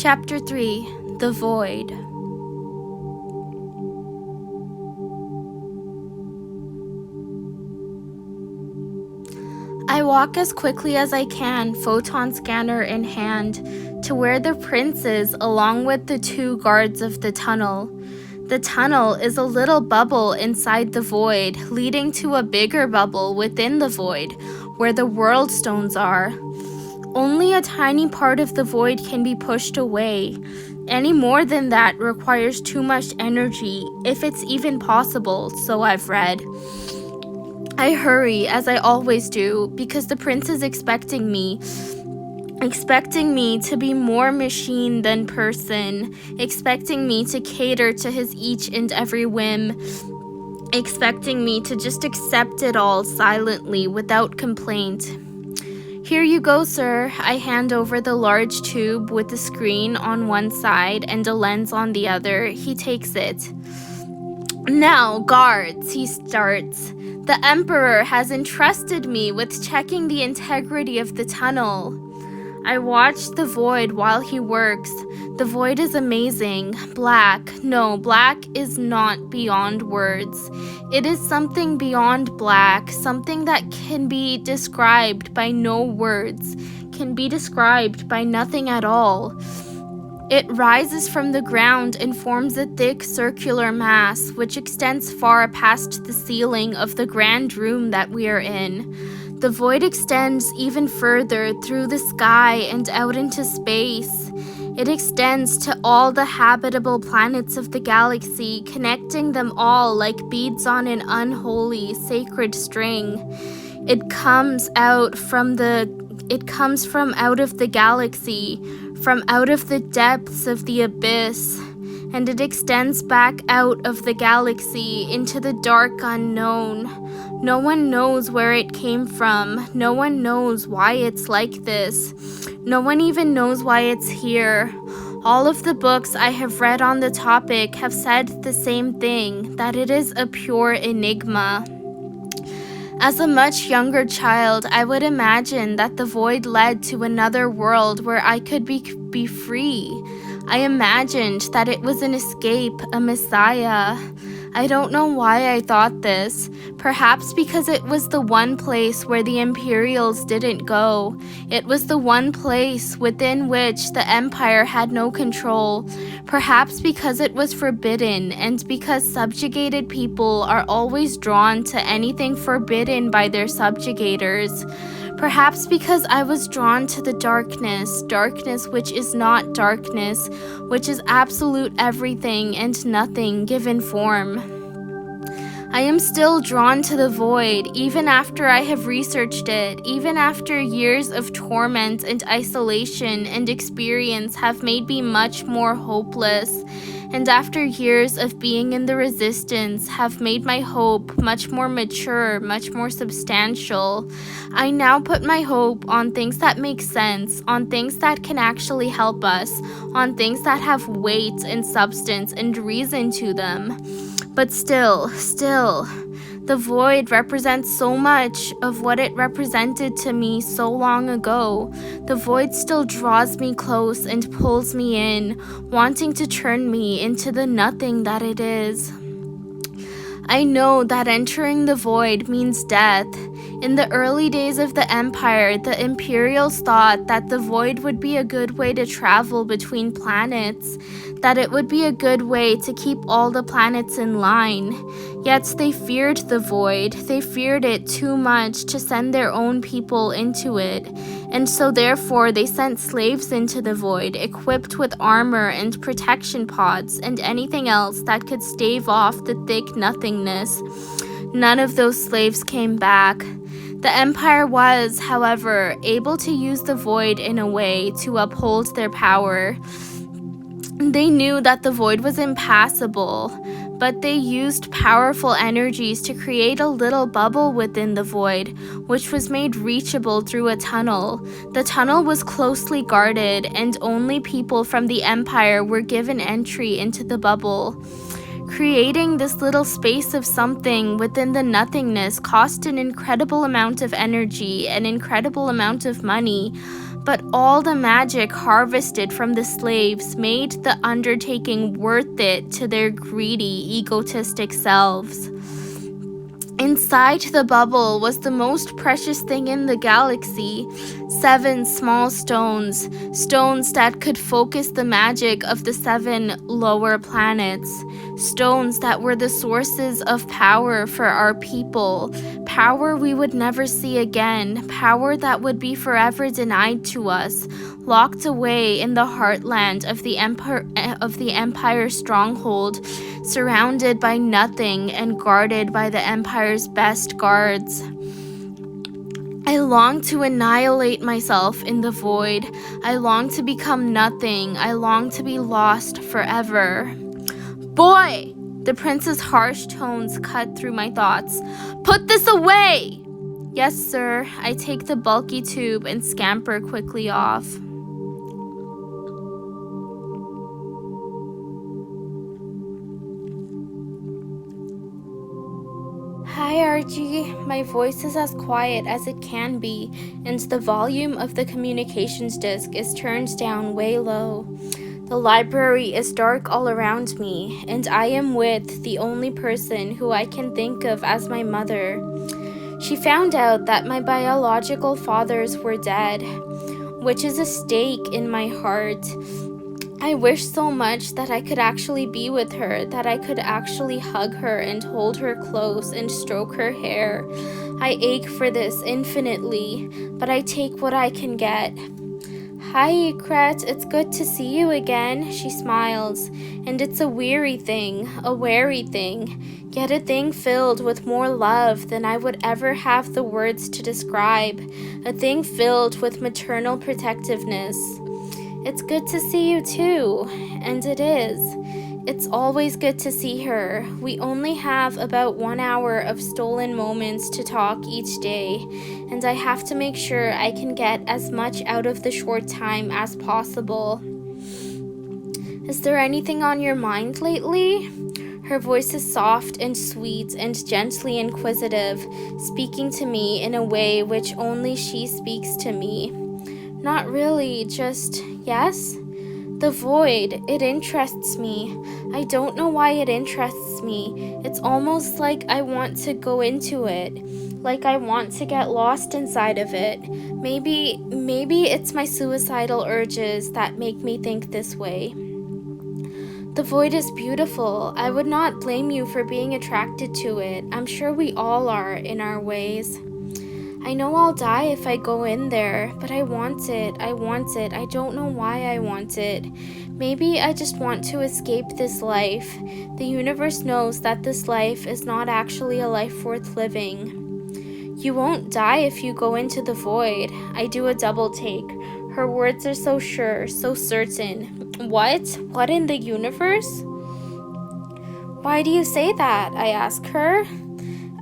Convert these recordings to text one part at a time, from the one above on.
Chapter 3: The Void. I walk as quickly as I can, photon scanner in hand, to where the prince is, along with the 2 guards of the tunnel. The tunnel is a little bubble inside the void, leading to a bigger bubble within the void, where the world stones are. Only a tiny part of the void can be pushed away. Any more than that requires too much energy, if it's even possible, so I've read. I hurry, as I always do, because the prince is expecting me to be more machine than person, expecting me to cater to his each and every whim, expecting me to just accept it all silently without complaint. Here you go, sir. I hand over the large tube with the screen on one side and a lens on the other. He takes it. Now, guards, he starts. The Emperor has entrusted me with checking the integrity of the tunnel. I watch the void while he works. The void is amazing. Black. No, black is not beyond words. It is something beyond black, something that can be described by no words, can be described by nothing at all. It rises from the ground and forms a thick circular mass, which extends far past the ceiling of the grand room that we are in. The void extends even further through the sky and out into space. It extends to all the habitable planets of the galaxy, connecting them all like beads on an unholy, sacred string. It comes from out of the galaxy, from out of the depths of the abyss, and it extends back out of the galaxy into the dark unknown. No one knows where it came from. No one knows why it's like this. No one even knows why it's here. All of the books I have read on the topic have said the same thing, that it is a pure enigma. As a much younger child, I would imagine that the void led to another world where I could be free. I imagined that it was an escape, a messiah. I don't know why I thought this. Perhaps because it was the one place where the Imperials didn't go. It was the one place within which the Empire had no control. Perhaps because it was forbidden, and because subjugated people are always drawn to anything forbidden by their subjugators. Perhaps because I was drawn to the darkness which is not darkness, which is absolute everything and nothing given form. I am still drawn to the void, even after I have researched it, even after years of torment and isolation and experience have made me much more hopeless, and after years of being in the resistance have made my hope much more mature, much more substantial. I now put my hope on things that make sense, on things that can actually help us, on things that have weight and substance and reason to them. But still, the void represents so much of what it represented to me so long ago. The void still draws me close and pulls me in, wanting to turn me into the nothing that it is. I know that entering the void means death. In the early days of the Empire, the Imperials thought that the void would be a good way to travel between planets, that it would be a good way to keep all the planets in line. Yet they feared the void. They feared it too much to send their own people into it, and so therefore they sent slaves into the void, equipped with armor and protection pods and anything else that could stave off the thick nothingness. None of those slaves came back. The Empire was, however, able to use the void in a way to uphold their power. They knew that the void was impassable, but they used powerful energies to create a little bubble within the void, which was made reachable through a tunnel. The tunnel was closely guarded, and only people from the Empire were given entry into the bubble. Creating this little space of something within the nothingness cost an incredible amount of energy, an incredible amount of money, But all the magic harvested from the slaves made the undertaking worth it to their greedy, egotistic selves. Inside the bubble was the most precious thing in the galaxy, 7 small stones, stones that could focus the magic of the 7 lower planets, stones that were the sources of power for our people, power we would never see again, power that would be forever denied to us, locked away in the heartland of the Empire stronghold, surrounded by nothing and guarded by the Empire's best guards. I long to annihilate myself in the void. I long to become nothing. I long to be lost forever. Boy! The prince's harsh tones cut through my thoughts. Put this away! Yes, sir. I take the bulky tube and scamper quickly off. Hi, Archie. My voice is as quiet as it can be, and the volume of the communications disc is turned down way low. The library is dark all around me, and I am with the only person who I can think of as my mother. She found out that my biological fathers were dead, which is a stake in my heart. I wish so much that I could actually be with her, that I could actually hug her and hold her close and stroke her hair. I ache for this infinitely, but I take what I can get. Hi, Ikkret, it's good to see you again, she smiles. And it's a weary thing, a wary thing, yet a thing filled with more love than I would ever have the words to describe, a thing filled with maternal protectiveness. It's good to see you too, and it is. It's always good to see her. We only have about 1 hour of stolen moments to talk each day, and I have to make sure I can get as much out of the short time as possible. Is there anything on your mind lately? Her voice is soft and sweet and gently inquisitive, speaking to me in a way which only she speaks to me. Not really, just, yes? The void, it interests me. I don't know why it interests me. It's almost like I want to go into it, like I want to get lost inside of it. Maybe it's my suicidal urges that make me think this way. The void is beautiful. I would not blame you for being attracted to it. I'm sure we all are in our ways. I know I'll die if I go in there, but I want it. I don't know why I want it. Maybe I just want to escape this life. The universe knows that this life is not actually a life worth living. You won't die if you go into the void. I do a double take. Her words are so sure, so certain. What? What in the universe? Why do you say that? I ask her.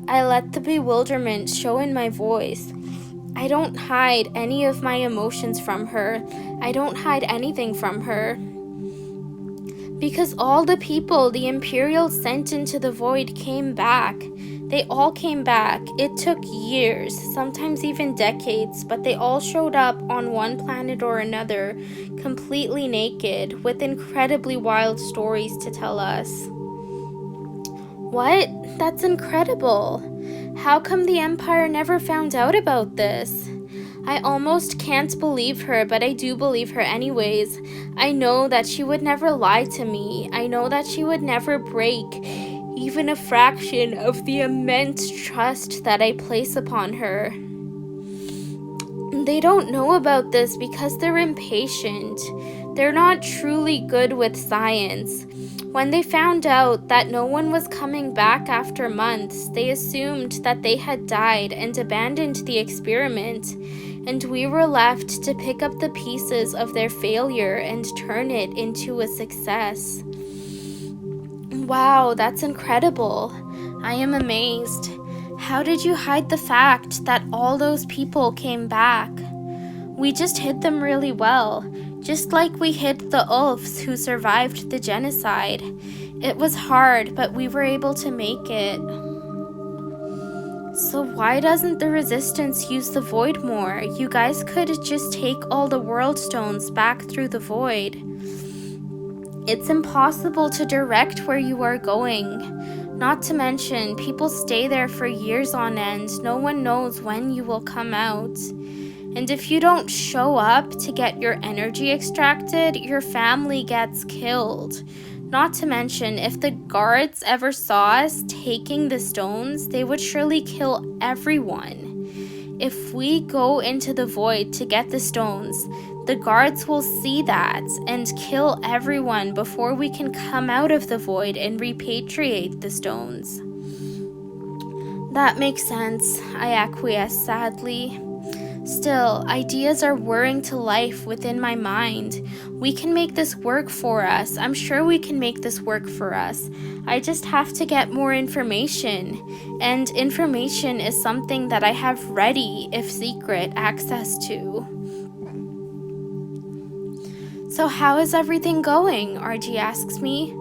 I let the bewilderment show in my voice. I don't hide any of my emotions from her. I don't hide anything from her. Because all the people the Imperials sent into the void came back. They all came back. It took years, sometimes even decades, but they all showed up on one planet or another, completely naked, with incredibly wild stories to tell us. What? That's incredible. How come the Empire never found out about this? I almost can't believe her, but I do believe her anyways. I know that she would never lie to me. I know that she would never break even a fraction of the immense trust that I place upon her. They don't know about this because they're impatient. They're not truly good with science. When they found out that no one was coming back after months, they assumed that they had died and abandoned the experiment, and we were left to pick up the pieces of their failure and turn it into a success. Wow, that's incredible. I am amazed. How did you hide the fact that all those people came back? We just hid them really well, just like we hid the Ulfs who survived the genocide. It was hard, but we were able to make it. So why doesn't the resistance use the void more? You guys could just take all the world stones back through the void. It's impossible to direct where you are going. Not to mention, people stay there for years on end. No one knows when you will come out. And if you don't show up to get your energy extracted, your family gets killed. Not to mention, if the guards ever saw us taking the stones, they would surely kill everyone. If we go into the void to get the stones, the guards will see that and kill everyone before we can come out of the void and repatriate the stones. That makes sense, I acquiesce sadly. Still, ideas are whirring to life within my mind. We can make this work for us. I'm sure we can make this work for us. I just have to get more information. And information is something that I have ready if secret access to. So how is everything going? RG asks me.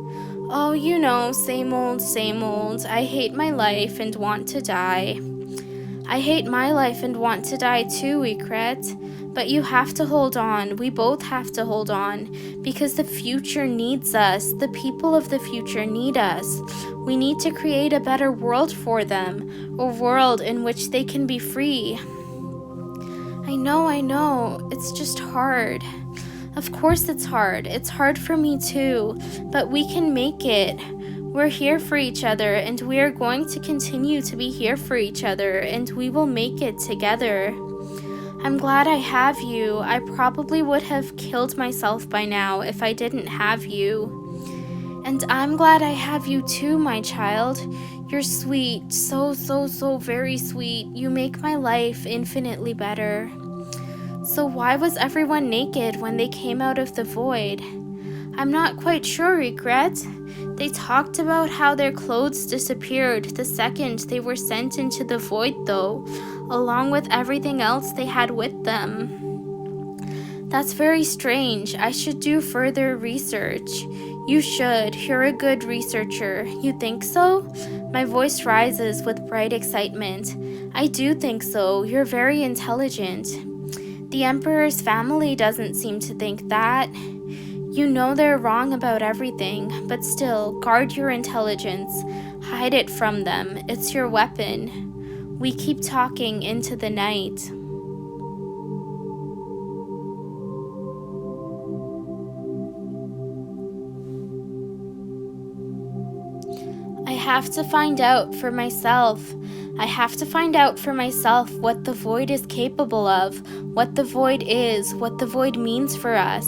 Oh, you know, same old, same old. I hate my life and want to die. I hate my life and want to die too, Ikkret. But you have to hold on. We both have to hold on. Because the future needs us. The people of the future need us. We need to create a better world for them. A world in which they can be free. I know. It's just hard. Of course it's hard. It's hard for me too. But we can make it. We're here for each other, and we are going to continue to be here for each other, and we will make it together. I'm glad I have you. I probably would have killed myself by now if I didn't have you. And I'm glad I have you too, my child. You're sweet, so very sweet. You make my life infinitely better. So why was everyone naked when they came out of the void? I'm not quite sure, Ikkret. They talked about how their clothes disappeared the second they were sent into the void, though, along with everything else they had with them. That's very strange. I should do further research. You should. You're a good researcher. You think so? My voice rises with bright excitement. I do think so. You're very intelligent. The Emperor's family doesn't seem to think that. You know they're wrong about everything, but still, guard your intelligence. Hide it from them. It's your weapon. We keep talking into the night. I have to find out for myself. I have to find out for myself what the void is capable of, what the void is, what the void means for us.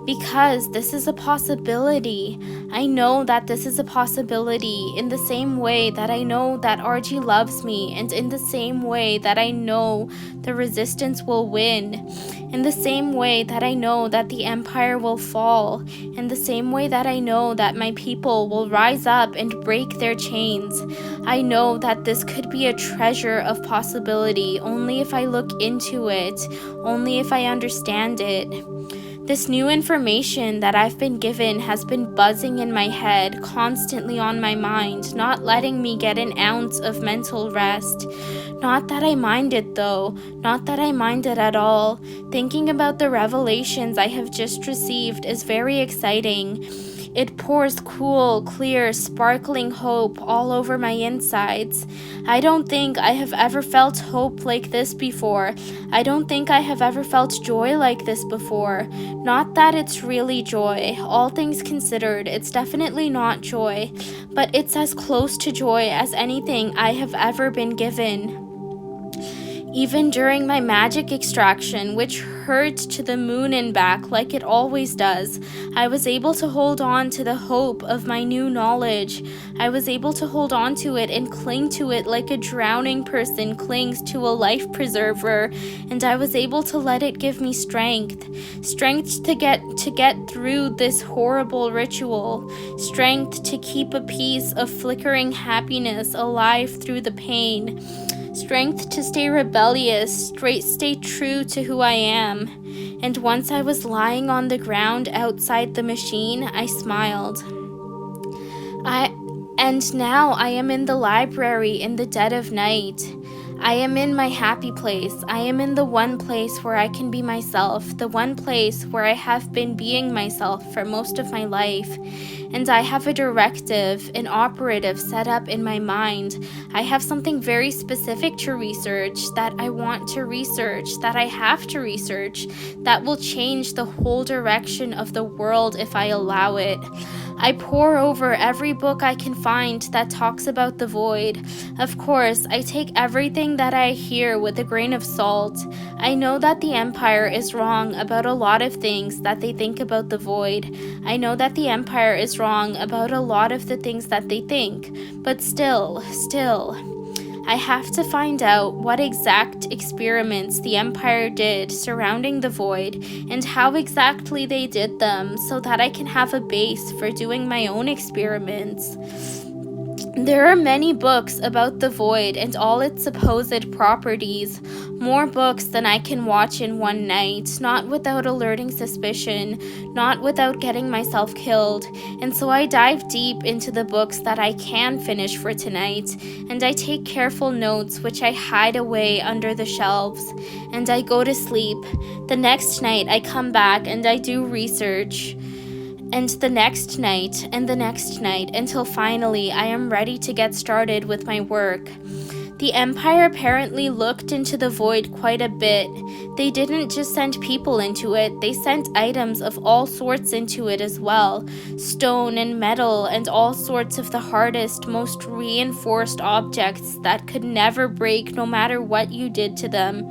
Because this is a possibility. I know that this is a possibility in the same way that I know that RG loves me, and in the same way that I know the resistance will win, in the same way that I know that the Empire will fall, in the same way that I know that my people will rise up and break their chains. I know that this could be a treasure of possibility only if I look into it, only if I understand it. This new information that I've been given has been buzzing in my head, constantly on my mind, not letting me get an ounce of mental rest. Not that I mind it though, not that I mind it at all. Thinking about the revelations I have just received is very exciting. It pours cool, clear, sparkling hope all over my insides. I don't think I have ever felt hope like this before. I don't think I have ever felt joy like this before. Not that it's really joy. All things considered, it's definitely not joy. But it's as close to joy as anything I have ever been given. Even during my magic extraction, which hurt to the moon and back like it always does, I was able to hold on to the hope of my new knowledge. I was able to hold on to it and cling to it like a drowning person clings to a life preserver, and I was able to let it give me strength to get through this horrible ritual, strength to keep a piece of flickering happiness alive through the pain. Strength to stay rebellious, stay true to who I am. And once I was lying on the ground outside the machine, I smiled. And now I am in the library in the dead of night. I am in my happy place. I am in the one place where I can be myself, the one place where I have been being myself for most of my life. And I have a directive, an operative set up in my mind. I have something very specific to research, that I want to research, that I have to research, that will change the whole direction of the world if I allow it. I pore over every book I can find that talks about the void. Of course, I take everything that I hear with a grain of salt. I know that the Empire is wrong about a lot of things that they think about the void. I know that the Empire is wrong about a lot of the things that they think. But still, I have to find out what exact experiments the Empire did surrounding the void and how exactly they did them so that I can have a base for doing my own experiments. There are many books about the void and all its supposed properties, more books than I can watch in one night, not without alerting suspicion, not without getting myself killed, and so I dive deep into the books that I can finish for tonight, and I take careful notes which I hide away under the shelves, and I go to sleep. The next night I come back and I do research. And the next night, and the next night, until finally I am ready to get started with my work. The Empire apparently looked into the void quite a bit. They didn't just send people into it, they sent items of all sorts into it as well. Stone and metal and all sorts of the hardest, most reinforced objects that could never break no matter what you did to them.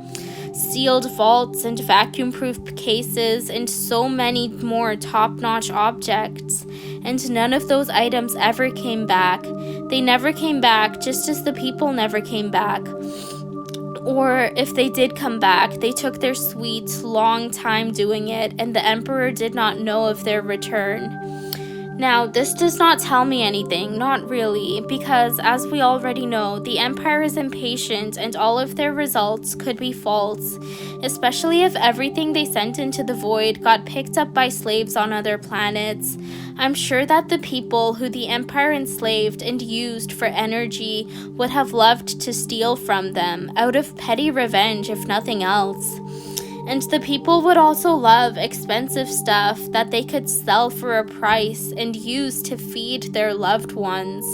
Sealed vaults and vacuum-proof cases and so many more top-notch objects. And none of those items ever came back. They never came back, just as the people never came back. Or if they did come back, they took their sweet, long time doing it, and the Emperor did not know of their return. Now, this does not tell me anything, not really, because as we already know, the Empire is impatient and all of their results could be false, especially if everything they sent into the void got picked up by slaves on other planets. I'm sure that the people who the Empire enslaved and used for energy would have loved to steal from them, out of petty revenge if nothing else. And the people would also love expensive stuff that they could sell for a price and use to feed their loved ones.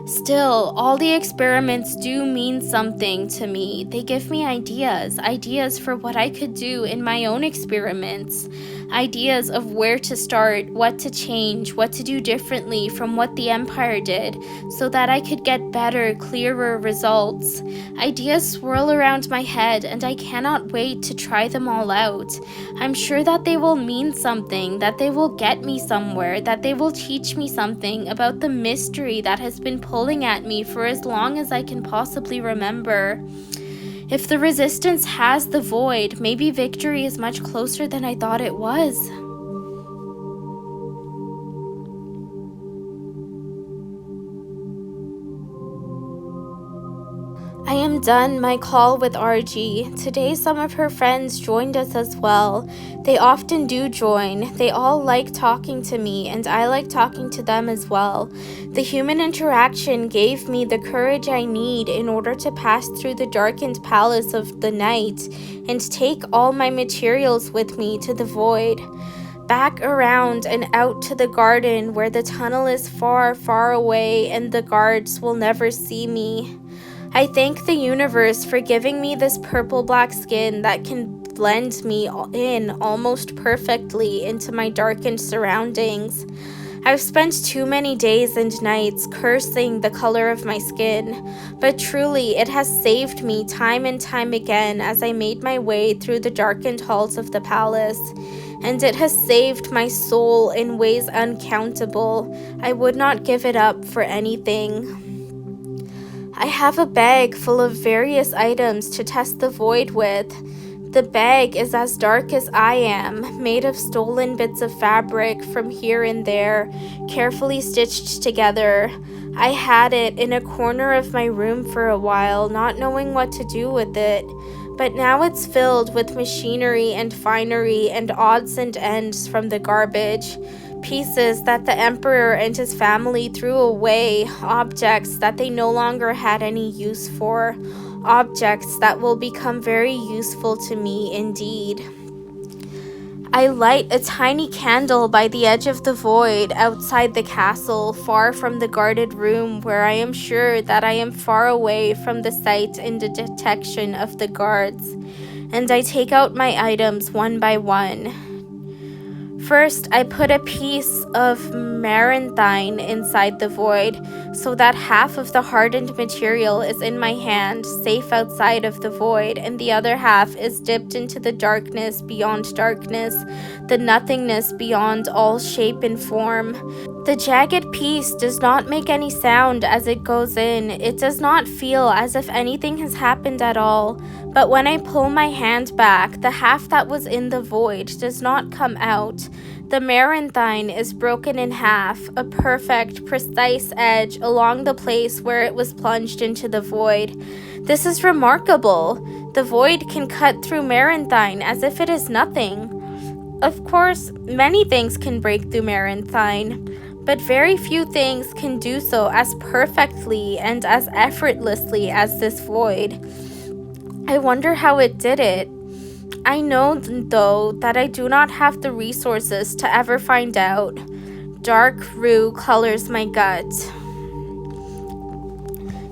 Still, all the experiments do mean something to me. They give me ideas for what I could do in my own experiments. Ideas of where to start, what to change, what to do differently from what the Empire did, so that I could get better, clearer results. Ideas swirl around my head, and I cannot wait to try them all out. I'm sure that they will mean something, that they will get me somewhere, that they will teach me something about the mystery that has been pulling at me for as long as I can possibly remember. If the resistance has the void, maybe victory is much closer than I thought it was. I am done my call with RG. Today some of her friends joined us as well. They often do join. They all like talking to me, and I like talking to them as well. The human interaction gave me the courage I need in order to pass through the darkened palace of the night and take all my materials with me to the void. Back around and out to the garden where the tunnel is far, far away and the guards will never see me. I thank the universe for giving me this purple-black skin that can blend me in almost perfectly into my darkened surroundings. I've spent too many days and nights cursing the color of my skin, but truly it has saved me time and time again as I made my way through the darkened halls of the palace, and it has saved my soul in ways uncountable. I would not give it up for anything. I have a bag full of various items to test the void with. The bag is as dark as I am, made of stolen bits of fabric from here and there, carefully stitched together. I had it in a corner of my room for a while, not knowing what to do with it. But now it's filled with machinery and finery and odds and ends from the garbage. pieces that the emperor and his family threw away, objects that they no longer had any use for, objects that will become very useful to me indeed. I light a tiny candle by the edge of the void outside the castle, far from the guarded room, where I am sure that I am far away from the sight and the detection of the guards, and I take out my items one by one. First, I put a piece of maranthine inside the void, so that half of the hardened material is in my hand, safe outside of the void, and the other half is dipped into the darkness beyond darkness, the nothingness beyond all shape and form. The jagged piece does not make any sound as it goes in. It does not feel as if anything has happened at all. But when I pull my hand back, the half that was in the void does not come out. The maranthine is broken in half, a perfect, precise edge along the place where it was plunged into the void. This is remarkable. The void can cut through maranthine as if it is nothing. Of course, many things can break through maranthine, but very few things can do so as perfectly and as effortlessly as this void. I wonder how it did it. I know, though, that I do not have the resources to ever find out. Dark rue colors my gut.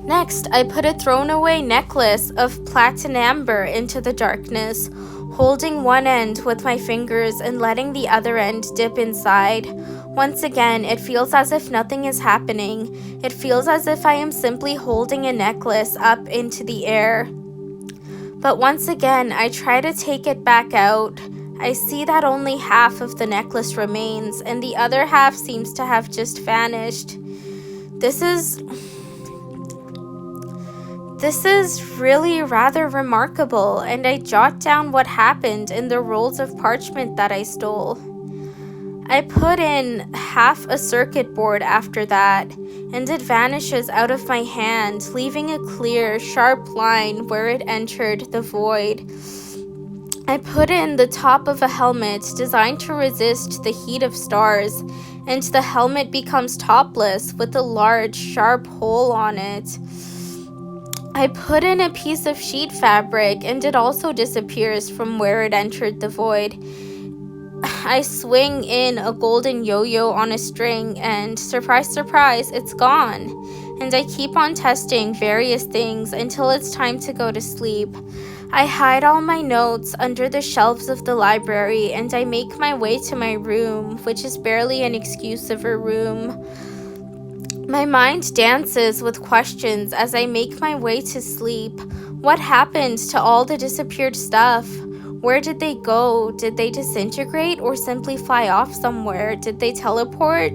Next, I put a thrown-away necklace of platinamber into the darkness, holding one end with my fingers and letting the other end dip inside. Once again, it feels as if nothing is happening. It feels as if I am simply holding a necklace up into the air. But once again, I try to take it back out. I see that only half of the necklace remains, and the other half seems to have just vanished. This is really rather remarkable, and I jot down what happened in the rolls of parchment that I stole. I put in half a circuit board after that, and it vanishes out of my hand, leaving a clear, sharp line where it entered the void. I put in the top of a helmet designed to resist the heat of stars, and the helmet becomes topless with a large, sharp hole on it. I put in a piece of sheet fabric, and it also disappears from where it entered the void. I swing in a golden yo-yo on a string, and surprise, surprise, it's gone. And I keep on testing various things until it's time to go to sleep. I hide all my notes under the shelves of the library, and I make my way to my room, which is barely an excuse of a room. My mind dances with questions as I make my way to sleep. What happened to all the disappeared stuff? Where did they go? Did they disintegrate or simply fly off somewhere? Did they teleport?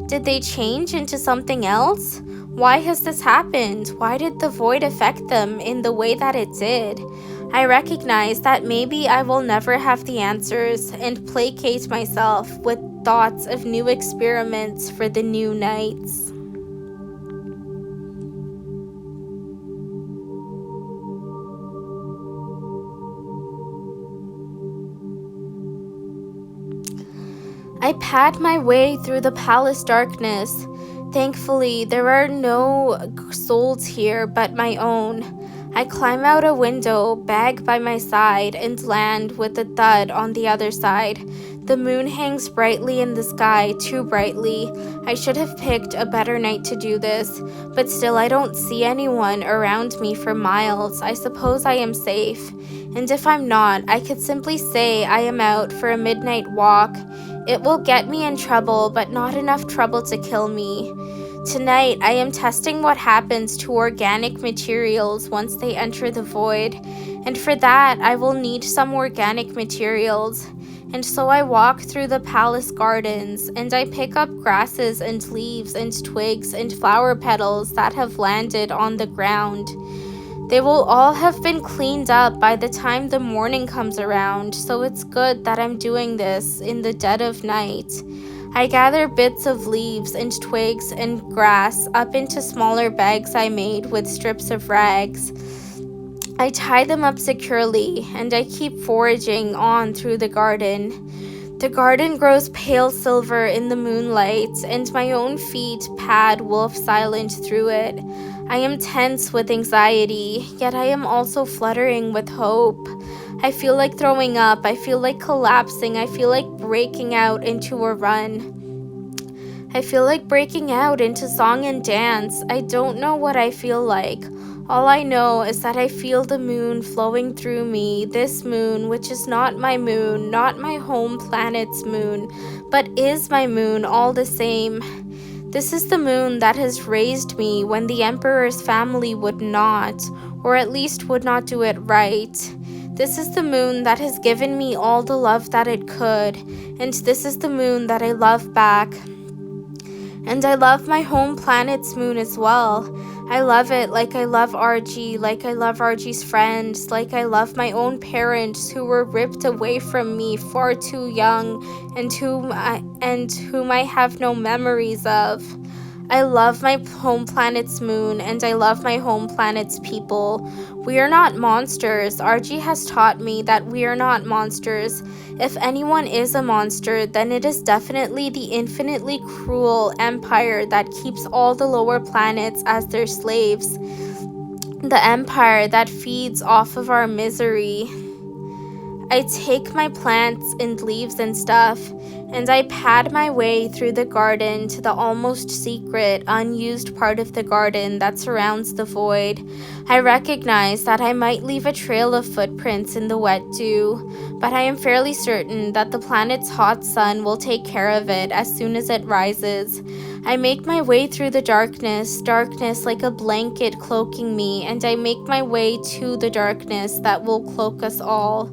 Did they change into something else? Why has this happened? Why did the void affect them in the way that it did? I recognize that maybe I will never have the answers and placate myself with thoughts of new experiments for the new nights. I pad my way through the palace darkness. Thankfully, there are no souls here but my own. I climb out a window, bag by my side, and land with a thud on the other side. The moon hangs brightly in the sky, too brightly. I should have picked a better night to do this, but still I don't see anyone around me for miles. I suppose I am safe. And if I'm not, I could simply say I am out for a midnight walk. It will get me in trouble, but not enough trouble to kill me. Tonight, I am testing what happens to organic materials once they enter the void, and for that, I will need some organic materials. And so I walk through the palace gardens, and I pick up grasses and leaves and twigs and flower petals that have landed on the ground. They will all have been cleaned up by the time the morning comes around, so it's good that I'm doing this in the dead of night. I gather bits of leaves and twigs and grass up into smaller bags I made with strips of rags. I tie them up securely, and I keep foraging on through the garden. The garden grows pale silver in the moonlight, and my own feet pad wolf silent through it. I am tense with anxiety, yet I am also fluttering with hope. I feel like throwing up, I feel like collapsing, I feel like breaking out into a run. I feel like breaking out into song and dance. I don't know what I feel like. All I know is that I feel the moon flowing through me, this moon, which is not my moon, not my home planet's moon, but is my moon all the same. This is the moon that has raised me when the Emperor's family would not, or at least would not do it right. This is the moon that has given me all the love that it could, and this is the moon that I love back. And I love my home planet's moon as well. I love it like I love RG, like I love RG's friends, like I love my own parents who were ripped away from me far too young and whom I have no memories of. I love my home planet's moon, and I love my home planet's people. We are not monsters. RG has taught me that we are not monsters. If anyone is a monster, then it is definitely the infinitely cruel empire that keeps all the lower planets as their slaves. The empire that feeds off of our misery. I take my plants and leaves and stuff, and I pad my way through the garden to the almost secret, unused part of the garden that surrounds the void. I recognize that I might leave a trail of footprints in the wet dew, but I am fairly certain that the planet's hot sun will take care of it as soon as it rises. I make my way through the darkness like a blanket cloaking me, and I make my way to the darkness that will cloak us all.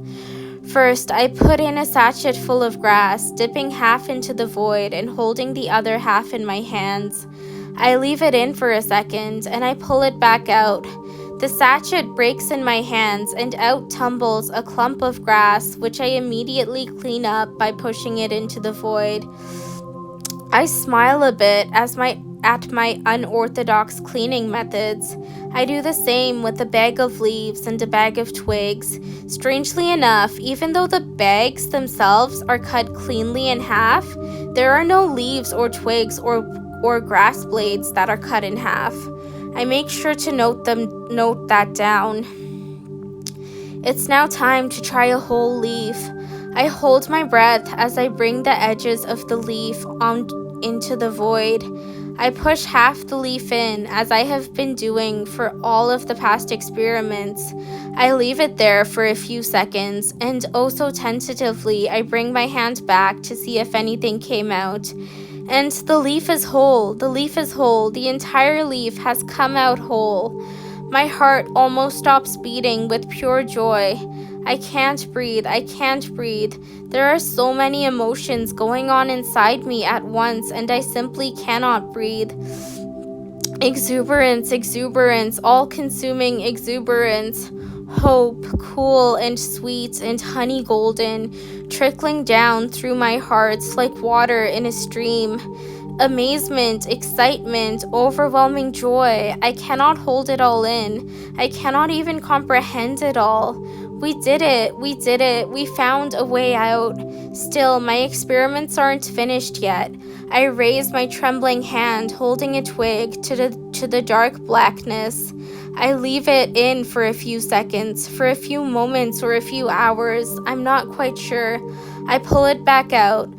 First, I put in a sachet full of grass, dipping half into the void and holding the other half in my hands. I leave it in for a second, and I pull it back out. The sachet breaks in my hands, and out tumbles a clump of grass, which I immediately clean up by pushing it into the void. I smile a bit at my unorthodox cleaning methods. I do the same with a bag of leaves and a bag of twigs. Strangely enough, even though the bags themselves are cut cleanly in half, there are no leaves or twigs or grass blades that are cut in half. I make sure to note that down. It's now time to try a whole leaf. I hold my breath as I bring the edges of the leaf into the void. I push half the leaf in, as I have been doing for all of the past experiments. I leave it there for a few seconds, and oh so tentatively I bring my hand back to see if anything came out. And the leaf is whole, the entire leaf has come out whole. My heart almost stops beating with pure joy. I can't breathe. There are so many emotions going on inside me at once, and I simply cannot breathe. Exuberance, all-consuming exuberance. Hope, cool and sweet and honey golden, trickling down through my heart like water in a stream. Amazement, excitement, overwhelming joy. I cannot hold it all in. I cannot even comprehend it all. We did it. We found a way out. Still, my experiments aren't finished yet. I raise my trembling hand, holding a twig to the dark blackness. I leave it in for a few seconds, for a few moments, or a few hours. I'm not quite sure. I pull it back out.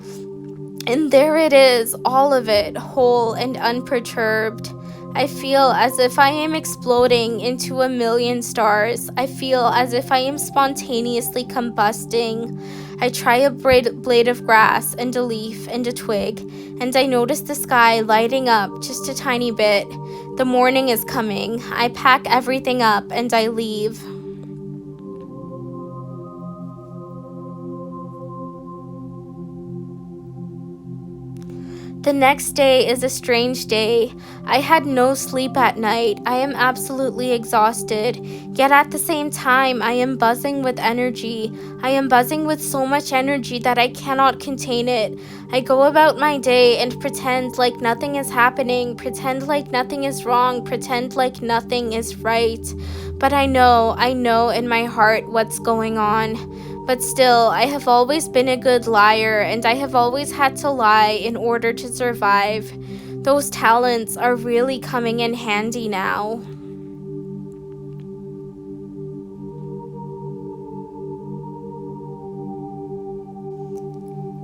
And there it is, all of it, whole and unperturbed. I feel as if I am exploding into a million stars. I feel as if I am spontaneously combusting. I try a blade of grass and a leaf and a twig, and I notice the sky lighting up just a tiny bit. The morning is coming. I pack everything up and I leave. The next day is a strange day. I had no sleep at night. I am absolutely exhausted. Yet at the same time, I am buzzing with energy. I am buzzing with so much energy that I cannot contain it. I go about my day and pretend like nothing is happening, pretend like nothing is wrong, pretend like nothing is right. But I know in my heart what's going on. But still, I have always been a good liar, and I have always had to lie in order to survive. Those talents are really coming in handy now.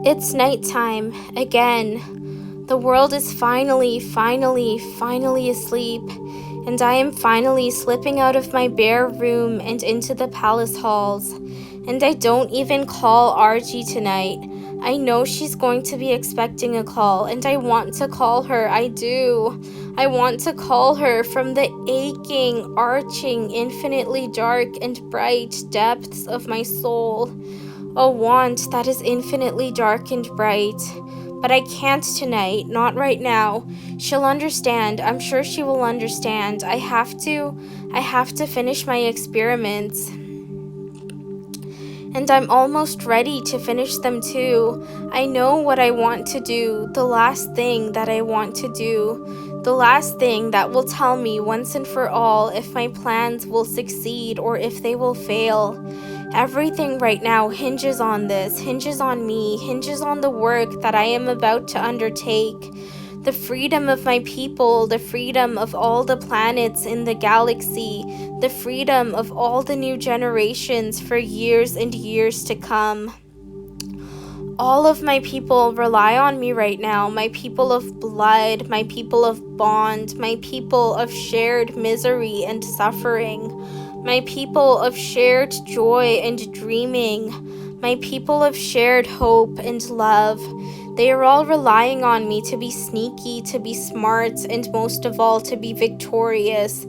It's nighttime again. The world is finally asleep, and I am finally slipping out of my bare room and into the palace halls. And I don't even call Archie tonight. I know she's going to be expecting a call, and I want to call her. I do. I want to call her from the aching, arching, infinitely dark and bright depths of my soul. A want that is infinitely dark and bright. But I can't tonight, not right now. She'll understand. I'm sure she will understand. I have to finish my experiments. And I'm almost ready to finish them too. I know what I want to do, the last thing that I want to do. The last thing that will tell me once and for all if my plans will succeed or if they will fail. Everything right now hinges on this, hinges on me, hinges on the work that I am about to undertake. The freedom of my people, the freedom of all the planets in the galaxy, the freedom of all the new generations for years and years to come. All of my people rely on me right now, my people of blood, my people of bond, my people of shared misery and suffering, my people of shared joy and dreaming, my people of shared hope and love. They are all relying on me to be sneaky, to be smart, and most of all, to be victorious.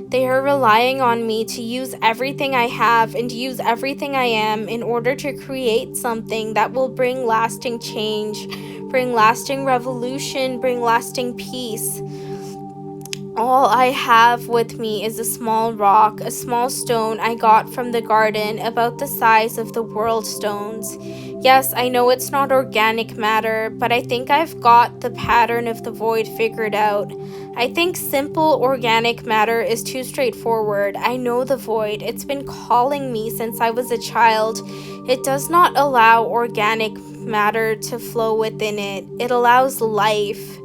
They are relying on me to use everything I have and use everything I am in order to create something that will bring lasting change, bring lasting revolution, bring lasting peace. All I have with me is a small rock, a small stone I got from the garden about the size of the world stones. Yes, I know it's not organic matter, but I think I've got the pattern of the void figured out. I think simple organic matter is too straightforward. I know the void. It's been calling me since I was a child. It does not allow organic matter to flow within it. It allows life.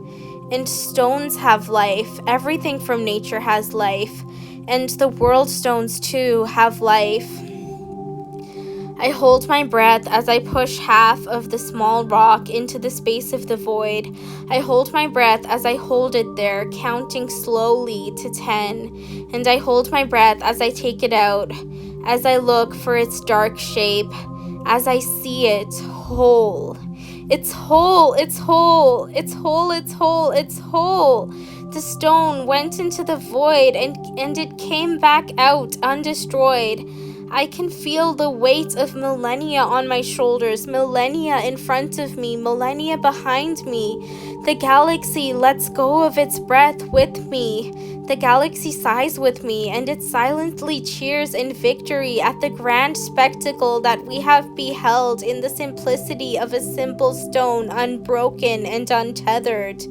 And stones have life. Everything from nature has life. And the world stones too have life. I hold my breath as I push half of the small rock into the space of the void. I hold my breath as I hold it there, counting slowly to 10. And I hold my breath as I take it out, as I look for its dark shape, as I see it whole. It's whole, it's whole, it's whole, it's whole, it's whole. The stone went into the void and it came back out undestroyed. I can feel the weight of millennia on my shoulders, millennia in front of me, millennia behind me. The galaxy lets go of its breath with me. The galaxy sighs with me, and it silently cheers in victory at the grand spectacle that we have beheld in the simplicity of a simple stone, unbroken and untethered.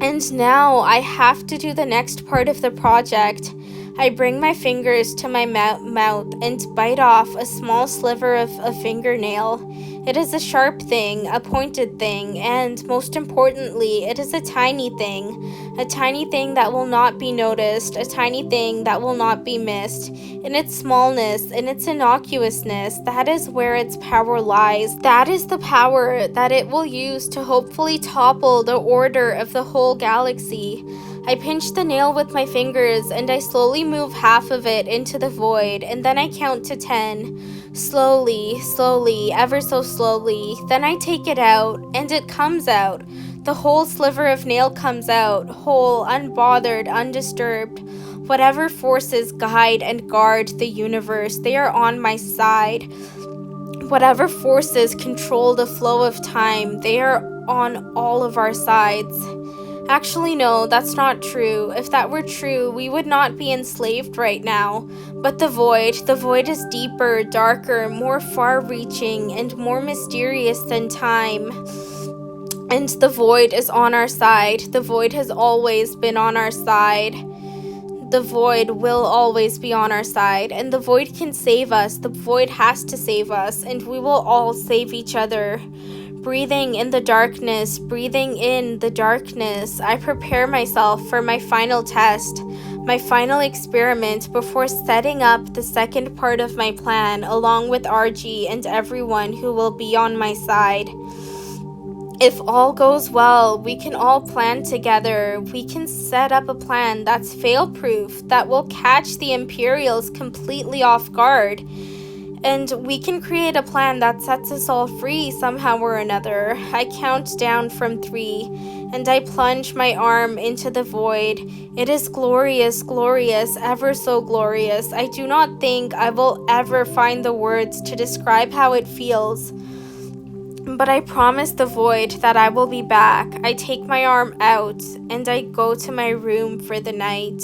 And now I have to do the next part of the project. I bring my fingers to my mouth and bite off a small sliver of a fingernail. It is a sharp thing, a pointed thing, and most importantly, it is a tiny thing that will not be noticed, a tiny thing that will not be missed. In its smallness, in its innocuousness, that is where its power lies. That is the power that it will use to hopefully topple the order of the whole galaxy. I pinch the nail with my fingers and I slowly move half of it into the void, and then I count to 10. Slowly, ever so slowly. Then I take it out, and it comes out. The whole sliver of nail comes out, whole, unbothered, undisturbed. Whatever forces guide and guard the universe, they are on my side. Whatever forces control the flow of time, they are on all of our sides. Actually, no, that's not true. If that were true, we would not be enslaved right now. But the void is deeper, darker, more far-reaching, and more mysterious than time. And the void is on our side. The void has always been on our side. the void will always be on our side, and the void can save us. The void has to save us, and we will all save each other. Breathing in the darkness, breathing in the darkness, I prepare myself for my final test, my final experiment before setting up the second part of my plan along with RG and everyone who will be on my side. If all goes well, we can all plan together. We can set up a plan that's fail-proof, that will catch the Imperials completely off guard. And we can create a plan that sets us all free somehow or another. I count down from 3, and I plunge my arm into the void. It is glorious, glorious, ever so glorious. I do not think I will ever find the words to describe how it feels. But I promise the void that I will be back. I take my arm out, and I go to my room for the night.